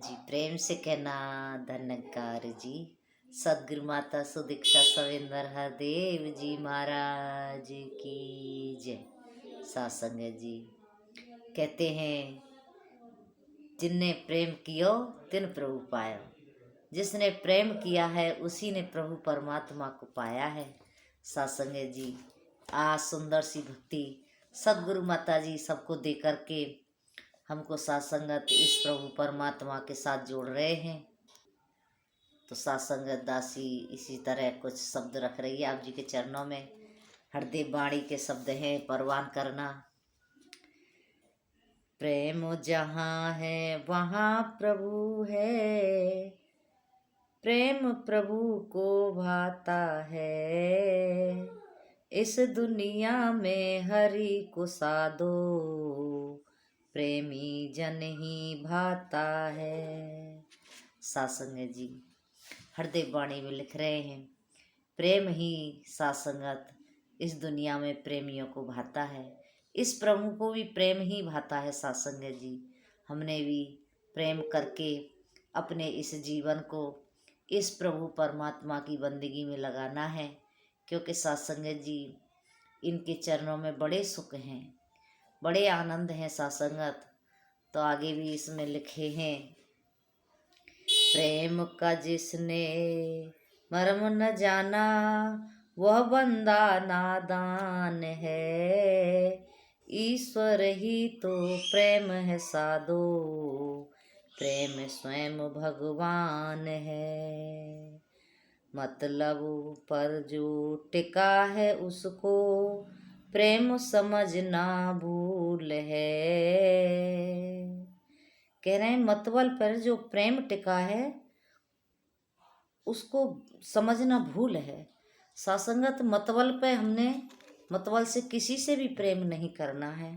जी प्रेम से कहना धन्यकार जी। सदगुरु माता सुदीक्षा सविंदर हरदेव जी महाराज की जय। सासंग है जी। कहते हैं जिनने प्रेम कियो तिन प्रभु पायो। जिसने प्रेम किया है उसी ने प्रभु परमात्मा को पाया है। सासंग है जी। आज सुंदर सी भक्ति सदगुरु माता जी सबको दे करके हमको सासंगत इस प्रभु परमात्मा के साथ जोड़ रहे हैं। तो सासंगत दासी इसी तरह कुछ शब्द रख रही है आप जी के चरणों में। हरदेव वाणी के शब्द हैं परवान करना। प्रेम जहाँ है वहाँ प्रभु है, प्रेम प्रभु को भाता है। इस दुनिया में हरि को साधो, प्रेमी जन ही भाता है। सासंग जी हरदेव वाणी में लिख रहे हैं प्रेम ही सासंगत इस दुनिया में प्रेमियों को भाता है। इस प्रभु को भी प्रेम ही भाता है। सासंग जी हमने भी प्रेम करके अपने इस जीवन को इस प्रभु परमात्मा की बंदगी में लगाना है, क्योंकि सासंग जी इनके चरणों में बड़े सुख हैं, बड़े आनंद हैं सासंगत। तो आगे भी इसमें लिखे हैं प्रेम का जिसने मर्म न जाना वह बंदा नादान है। ईश्वर ही तो प्रेम है साधो, प्रेम स्वयं भगवान है। मतलब पर जो टिका है उसको प्रेम समझना भूल है। कह रहे हैं मतबल पर जो प्रेम टिका है उसको समझना भूल है। सासंगत मतबल पे हमने मतबल से किसी से भी प्रेम नहीं करना है।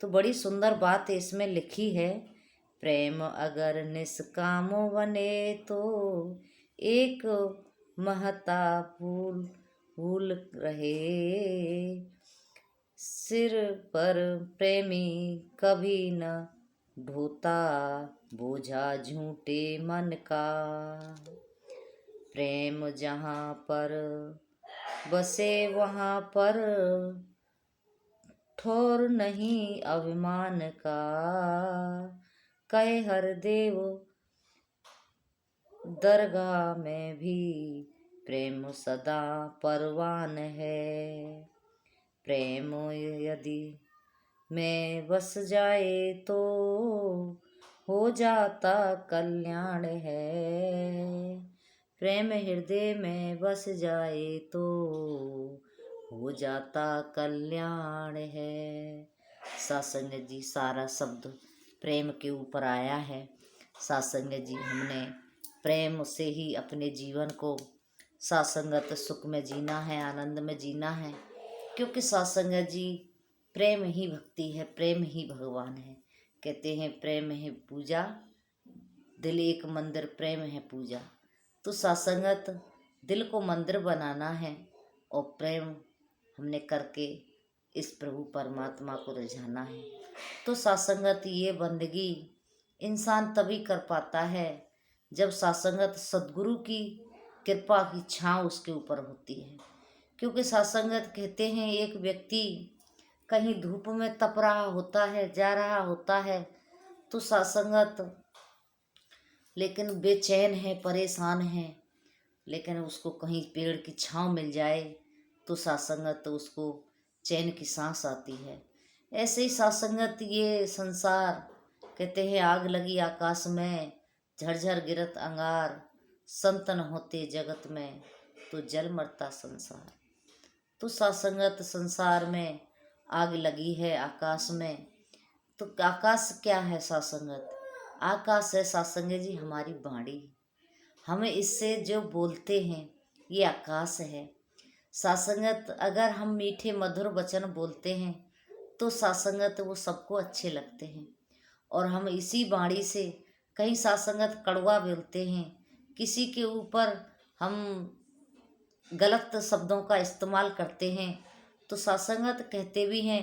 तो बड़ी सुंदर बात इसमें लिखी है प्रेम अगर निष्काम बने तो एक महता भूल भूल रहे। सिर पर प्रेमी कभी न ढोता बोझा झूठे मन का। प्रेम जहाँ पर बसे वहाँ पर ठोर नहीं अभिमान का। कहे हरदेव दरगाह में भी प्रेम सदा परवान है। प्रेम यदि में बस जाए तो हो जाता कल्याण है। प्रेम हृदय में बस जाए तो हो जाता कल्याण है। सासंग जी सारा शब्द प्रेम के ऊपर आया है। सासंग जी हमने प्रेम से ही अपने जीवन को सासंगत सुख में जीना है, आनंद में जीना है, क्योंकि सासंग जी प्रेम ही भक्ति है, प्रेम ही भगवान है। कहते हैं प्रेम है पूजा, दिल एक मंदिर प्रेम है पूजा। तो सासंगत दिल को मंदिर बनाना है और प्रेम हमने करके इस प्रभु परमात्मा को रिझाना है। तो सासंगत ये बंदगी इंसान तभी कर पाता है जब सासंगत सद्गुरु की कृपा की छाँव उसके ऊपर होती है। क्योंकि सासंगत कहते हैं एक व्यक्ति कहीं धूप में तप रहा होता है, जा रहा होता है, तो सासंगत लेकिन बेचैन है, परेशान है, लेकिन उसको कहीं पेड़ की छाँव मिल जाए तो सासंगत तो उसको चैन की सांस आती है। ऐसे ही सासंगत ये संसार कहते हैं आग लगी आकाश में, झरझर गिरत अंगार, संतन होते जगत में तो जल मरता संसार। तो सासंगत संसार में आग लगी है आकाश में, तो आकाश क्या है सासंगत? आकाश है सासंग जी हमारी वाणी। हमें इससे जो बोलते हैं ये आकाश है। सासंगत अगर हम मीठे मधुर वचन बोलते हैं तो सासंगत वो सबको अच्छे लगते हैं, और हम इसी वाणी से कहीं सासंगत कड़वा बोलते हैं, किसी के ऊपर हम गलत शब्दों का इस्तेमाल करते हैं, तो सासंगत कहते भी हैं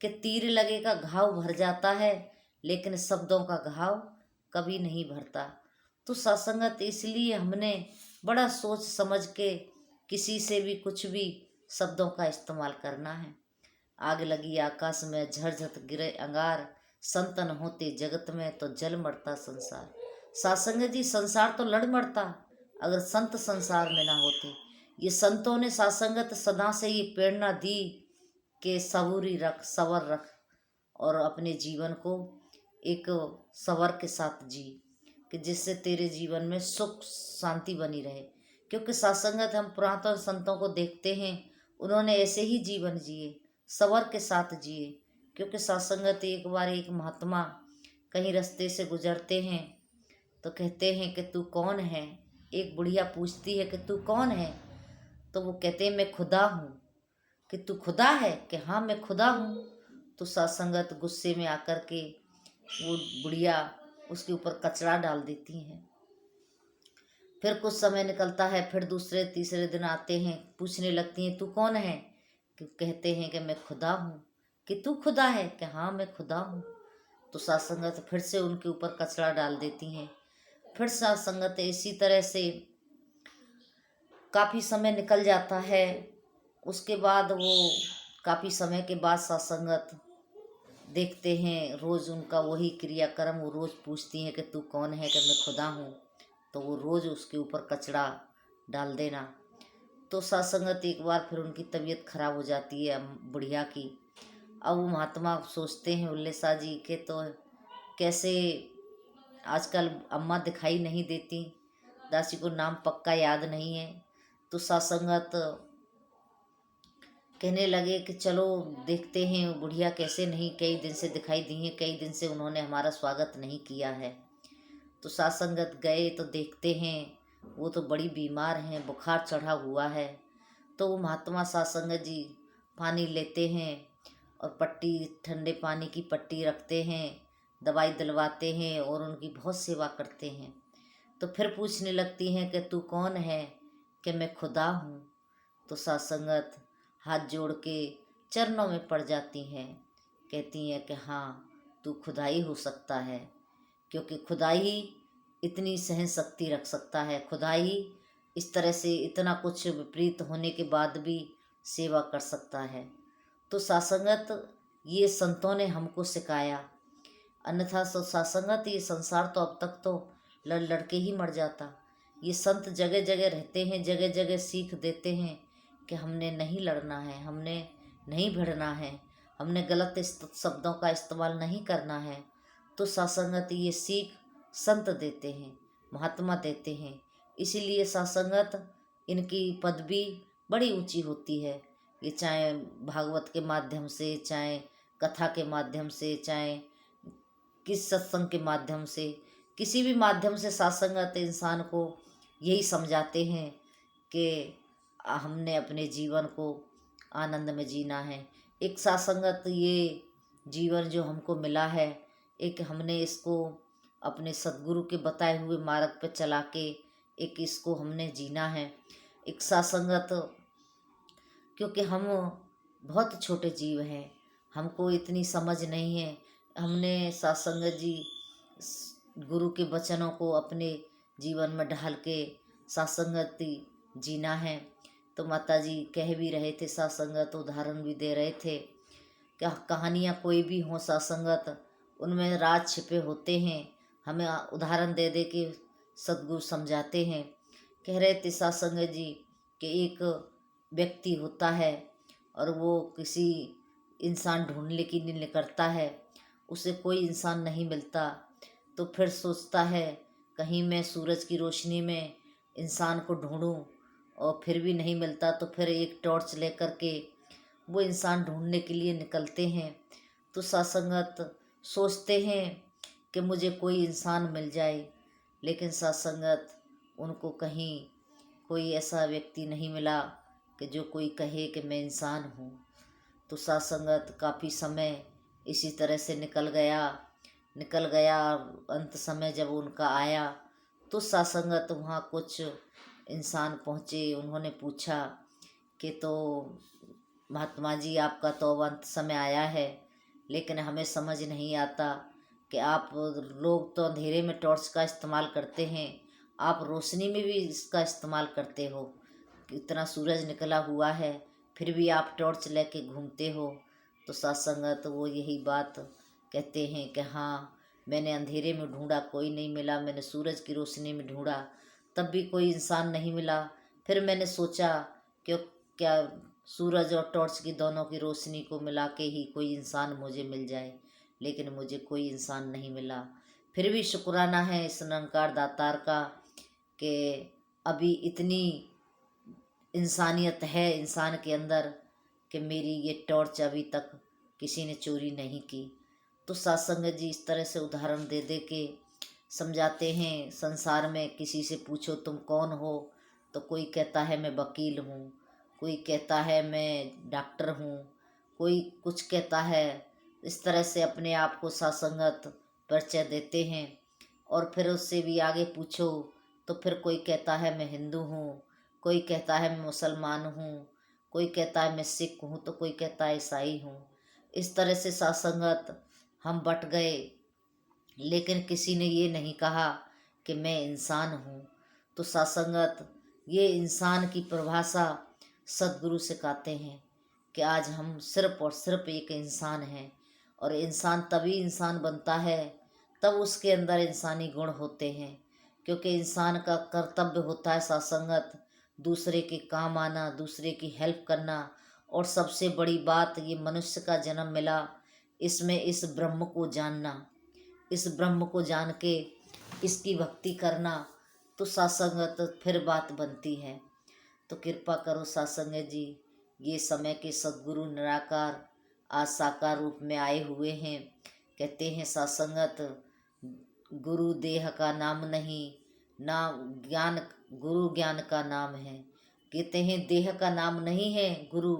कि तीर लगेगा घाव भर जाता है, लेकिन शब्दों का घाव कभी नहीं भरता। तो सत्संगत इसलिए हमने बड़ा सोच समझ के किसी से भी कुछ भी शब्दों का इस्तेमाल करना है। आग लगी आकाश में, झरझट गिरे अंगार, संतन होते जगत में तो जल मरता संसार। सासंग जी, संसार तो लड़ मरता अगर संत संसार में ना होते। ये संतों ने सासंगत सदा से ये प्रेरणा दी कि सबूरी रख, सबर रख और अपने जीवन को एक सबर के साथ जी, कि जिससे तेरे जीवन में सुख शांति बनी रहे। क्योंकि सत्संगत हम पुरातन संतों को देखते हैं, उन्होंने ऐसे ही जीवन जिए, सबर के साथ जिए। क्योंकि सत्संगत एक बार एक महात्मा कहीं रास्ते से गुजरते हैं तो कहते हैं कि तू कौन है। एक बुढ़िया पूछती है कि तू कौन है, तो वो कहते हैं मैं खुदा हूँ। कि तू खुदा है? कि हाँ मैं खुदा हूँ। तो सत्संगत गुस्से में आकर के वो बुढ़िया उसके ऊपर कचरा डाल देती हैं। फिर कुछ समय निकलता है, फिर दूसरे तीसरे दिन आते हैं, पूछने लगती हैं तू कौन है? कि कहते हैं कि मैं खुदा हूँ। कि तू खुदा है? कि हाँ मैं खुदा हूँ। तो सत्संगत फिर से उनके ऊपर कचरा डाल देती हैं। फिर सत्संगत इसी तरह से काफ़ी समय निकल जाता है। उसके बाद वो काफ़ी समय के बाद सत्संगत देखते हैं रोज़ उनका वही क्रियाक्रम। वो रोज़ पूछती हैं कि तू कौन है? कि मैं खुदा हूँ। तो वो रोज़ उसके ऊपर कचरा डाल देना। तो सत्संगत एक बार फिर उनकी तबीयत खराब हो जाती है बुढ़िया की। अब वो महात्मा सोचते हैं उल्ले शाह जी के तो कैसे आजकल अम्मा दिखाई नहीं देती, दासी को नाम पक्का याद नहीं है। तो सत्संगत कहने लगे कि चलो देखते हैं बुढ़िया कैसे नहीं, कई दिन से दिखाई दी हैं, कई दिन से उन्होंने हमारा स्वागत नहीं किया है। तो सत्संगत गए तो देखते हैं वो तो बड़ी बीमार हैं, बुखार चढ़ा हुआ है। तो वो महात्मा सत्संगत जी पानी लेते हैं और पट्टी, ठंडे पानी की पट्टी रखते हैं, दवाई दिलवाते हैं और उनकी बहुत सेवा करते हैं। तो फिर पूछने लगती हैं कि तू कौन है? कि मैं खुदा हूँ। तो सत्संगत हाथ जोड़ के चरणों में पड़ जाती हैं, कहती हैं कि हाँ तू खुदा ही हो सकता है, क्योंकि खुदा ही इतनी सहन शक्ति रख सकता है, खुदा ही इस तरह से इतना कुछ विपरीत होने के बाद भी सेवा कर सकता है। तो सत्संगत ये संतों ने हमको सिखाया। अन्यथा सत्संगत ये संसार तो अब तक तो लड़ लड़ के ही मर जाता। ये संत जगह जगह रहते हैं, जगह जगह सीख देते हैं कि हमने नहीं लड़ना है, हमने नहीं भिड़ना है, हमने गलत शब्दों का इस्तेमाल नहीं करना है। तो सत्संगत ये सीख संत देते हैं, महात्मा देते हैं। इसीलिए सत्संगत इनकी पदवी बड़ी ऊंची होती है। ये चाहे भागवत के माध्यम से, चाहे कथा के माध्यम से, चाहे किस सत्संग के माध्यम से, किसी भी माध्यम से सत्संगत इंसान को यही समझाते हैं कि हमने अपने जीवन को आनंद में जीना है। एक सत्संगत ये जीवन जो हमको मिला है, एक हमने इसको अपने सद्गुरु के बताए हुए मार्ग पर चला के एक इसको हमने जीना है। एक सत्संगत, क्योंकि हम बहुत छोटे जीव हैं, हमको इतनी समझ नहीं है। हमने सत्संगत जी गुरु के वचनों को अपने जीवन में ढाल के सत्संगति जीना है। तो माता जी कह भी रहे थे, सत्संगत उदाहरण भी दे रहे थे, क्या कहानियाँ कोई भी हों सत्संगत, उनमें राज छिपे होते हैं। हमें उदाहरण दे दे के सद्गुरु समझाते हैं। कह रहे थे सत्संगत जी कि एक व्यक्ति होता है और वो किसी इंसान ढूंढने के लिए निकलता है, उसे कोई इंसान नहीं मिलता। तो फिर सोचता है कहीं मैं सूरज की रोशनी में इंसान को ढूंढूं, और फिर भी नहीं मिलता। तो फिर एक टॉर्च लेकर के वो इंसान ढूंढने के लिए निकलते हैं। तो सत्संगत सोचते हैं कि मुझे कोई इंसान मिल जाए, लेकिन सत्संगत उनको कहीं कोई ऐसा व्यक्ति नहीं मिला कि जो कोई कहे कि मैं इंसान हूँ। तो सत्संगत काफ़ी समय इसी तरह से निकल गया। अंत समय जब उनका आया तो सत्संगत वहाँ कुछ इंसान पहुँचे, उन्होंने पूछा कि तो महात्मा जी आपका तो अब अंत समय आया है, लेकिन हमें समझ नहीं आता कि आप लोग तो अंधेरे में टॉर्च का इस्तेमाल करते हैं, आप रोशनी में भी इसका इस्तेमाल करते हो, इतना सूरज निकला हुआ है फिर भी आप टॉर्च लेके घूमते हो। तो सत्संगत वो यही बात कहते हैं कि हाँ, मैंने अंधेरे में ढूंढा कोई नहीं मिला, मैंने सूरज की रोशनी में ढूंढा तब भी कोई इंसान नहीं मिला। फिर मैंने सोचा कि क्या सूरज और टॉर्च की दोनों की रोशनी को मिला के ही कोई इंसान मुझे मिल जाए, लेकिन मुझे कोई इंसान नहीं मिला। फिर भी शुक्राना है इस निरंकार दातार का कि अभी इतनी इंसानियत है इंसान के अंदर कि मेरी ये टॉर्च अभी तक किसी ने चोरी नहीं की। तो सत्संग जी इस तरह से उदाहरण दे दे के समझाते हैं। संसार में किसी से पूछो तुम कौन हो, तो कोई कहता है मैं वकील हूँ, कोई कहता है मैं डॉक्टर हूँ, कोई कुछ कहता है। इस तरह से अपने आप को सत्संगत परिचय देते हैं। और फिर उससे भी आगे पूछो तो फिर कोई कहता है मैं हिंदू हूँ, कोई कहता है मैं मुसलमान हूँ, कोई कहता है मैं सिख हूँ, तो कोई कहता है ईसाई हूँ। इस तरह से सत्संगत हम बट गए, लेकिन किसी ने ये नहीं कहा कि मैं इंसान हूँ। तो सत्संगत ये इंसान की परिभाषा सदगुरु सिखाते हैं कि आज हम सिर्फ और सिर्फ एक इंसान हैं। और इंसान तभी इंसान बनता है तब उसके अंदर इंसानी गुण होते हैं, क्योंकि इंसान का कर्तव्य होता है सत्संगत दूसरे के काम आना, दूसरे की हेल्प करना। और सबसे बड़ी बात ये मनुष्य का जन्म मिला इसमें इस ब्रह्म को जानना, इस ब्रह्म को जान के इसकी भक्ति करना, तो सत्संगत फिर बात बनती है। तो कृपा करो सत्संग जी, ये समय के सद्गुरु निराकार आज साकार रूप में आए हुए हैं। कहते हैं सत्संगत गुरु देह का नाम नहीं, नाम ज्ञान, गुरु ज्ञान का नाम है। कहते हैं देह का नाम नहीं है गुरु,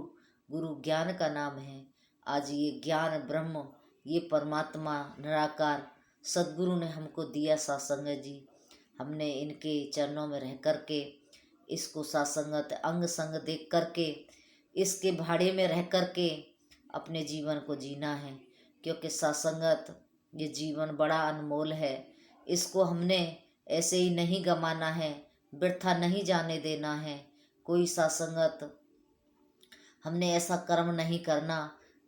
गुरु ज्ञान का नाम है। आज ये ज्ञान ब्रह्म, ये परमात्मा निराकार सद्गुरु ने हमको दिया सत्संग जी। हमने इनके चरणों में रह कर के इसको सत्संगत अंग संग देख करके इसके भाड़े में रह करके अपने जीवन को जीना है, क्योंकि सत्संगत ये जीवन बड़ा अनमोल है। इसको हमने ऐसे ही नहीं गंवाना है, वृथा नहीं जाने देना है। कोई सत्संगत हमने ऐसा कर्म नहीं करना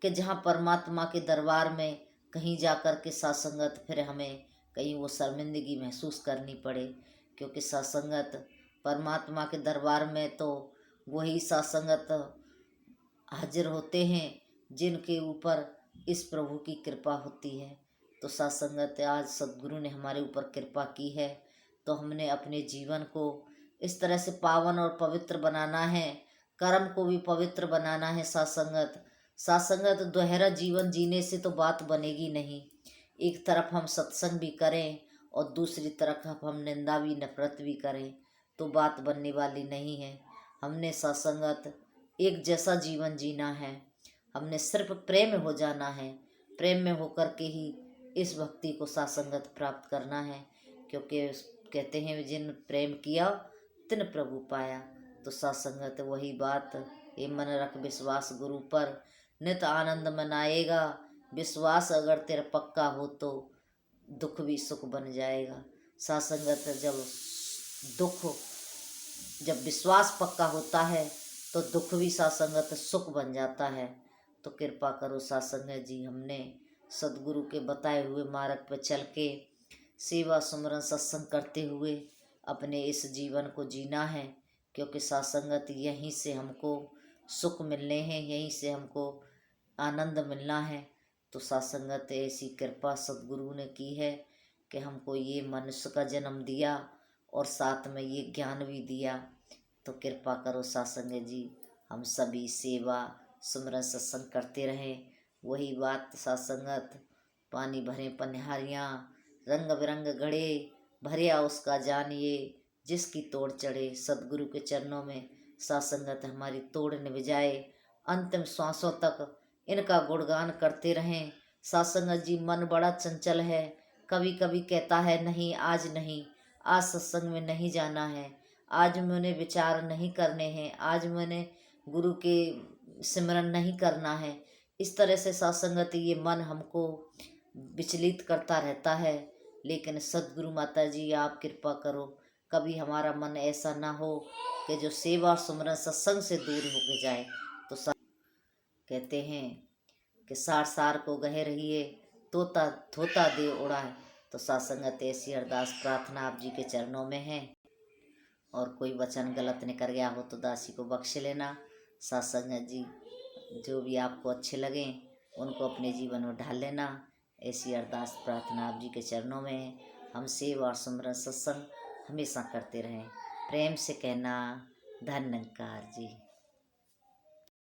कि जहाँ परमात्मा के दरबार में कहीं जाकर के सत्संगत फिर हमें कहीं वो शर्मिंदगी महसूस करनी पड़े। क्योंकि सत्संगत परमात्मा के दरबार में तो वही सत्संगत हाजिर होते हैं जिनके ऊपर इस प्रभु की कृपा होती है। तो सत्संगत आज सद्गुरु ने हमारे ऊपर कृपा की है, तो हमने अपने जीवन को इस तरह से पावन और पवित्र बनाना है, कर्म को भी पवित्र बनाना है। सत्संगत सत्संगत दोहरा जीवन जीने से तो बात बनेगी नहीं। एक तरफ हम सत्संग भी करें और दूसरी तरफ हम निंदा भी नफरत भी करें तो बात बनने वाली नहीं है। हमने सत्संगत एक जैसा जीवन जीना है, हमने सिर्फ प्रेम हो जाना है, प्रेम में होकर के ही इस भक्ति को सत्संगत प्राप्त करना है। क्योंकि कहते हैं जिन प्रेम किया तिन प्रभु पाया। तो सत्संगत वही बात, ये मन रख विश्वास गुरु पर, नित आनंद मनाएगा। विश्वास अगर तेरा पक्का हो तो दुख भी सुख बन जाएगा। सत्संगत जब विश्वास पक्का होता है तो दुख भी सत्संगत सुख बन जाता है। तो कृपा करो सत्संग जी, हमने सदगुरु के बताए हुए मार्ग पर चल के सेवा सुमरन सत्संग करते हुए अपने इस जीवन को जीना है। क्योंकि सत्संगत यहीं से हमको सुख मिलने हैं, यहीं से हमको आनंद मिलना है। तो सत्संगत ऐसी कृपा सदगुरु ने की है कि हमको ये मनुष्य का जन्म दिया और साथ में ये ज्ञान भी दिया। तो कृपा करो सत्संग जी, हम सभी सेवा सुमरन सत्संग करते रहें। वही बात सत्संगत पानी भरे पनिहारियाँ, रंग बिरंग घड़े भरिया उसका जानिए, जिसकी तोड़ चढ़े। सदगुरु के चरणों में सत्संगत हमारी तोड़ निभ जाए, अंतिम श्वासों तक इनका गुणगान करते रहें। सत्संगत जी मन बड़ा चंचल है, कभी कभी कहता है नहीं आज नहीं, आज सत्संग में नहीं जाना है, आज मैंने विचार नहीं करने हैं, आज मैंने गुरु के सिमरन नहीं करना है। इस तरह से सत्संगत ये मन हमको विचलित करता रहता है। लेकिन सद्गुरु माता जी आप कृपा करो, कभी हमारा मन ऐसा ना हो कि जो सेवा सुमरन सत्संग से दूर होके जाए। तो कहते हैं कि सार सार को गहे रहिए, तोता थोता दे उड़ाए। तो सासंगत ऐसी अरदास प्रार्थना आप जी के चरणों में है। और कोई वचन गलत निकल गया हो तो दासी को बख्श लेना। सासंगत जी जो भी आपको अच्छे लगें उनको अपने जीवन में ढाल लेना। ऐसी अरदास प्रार्थना आप जी के चरणों में है। हम सेवा सुमरन सत्संग हमेशा करते रहें। प्रेम से कहना, धन्यकार जी।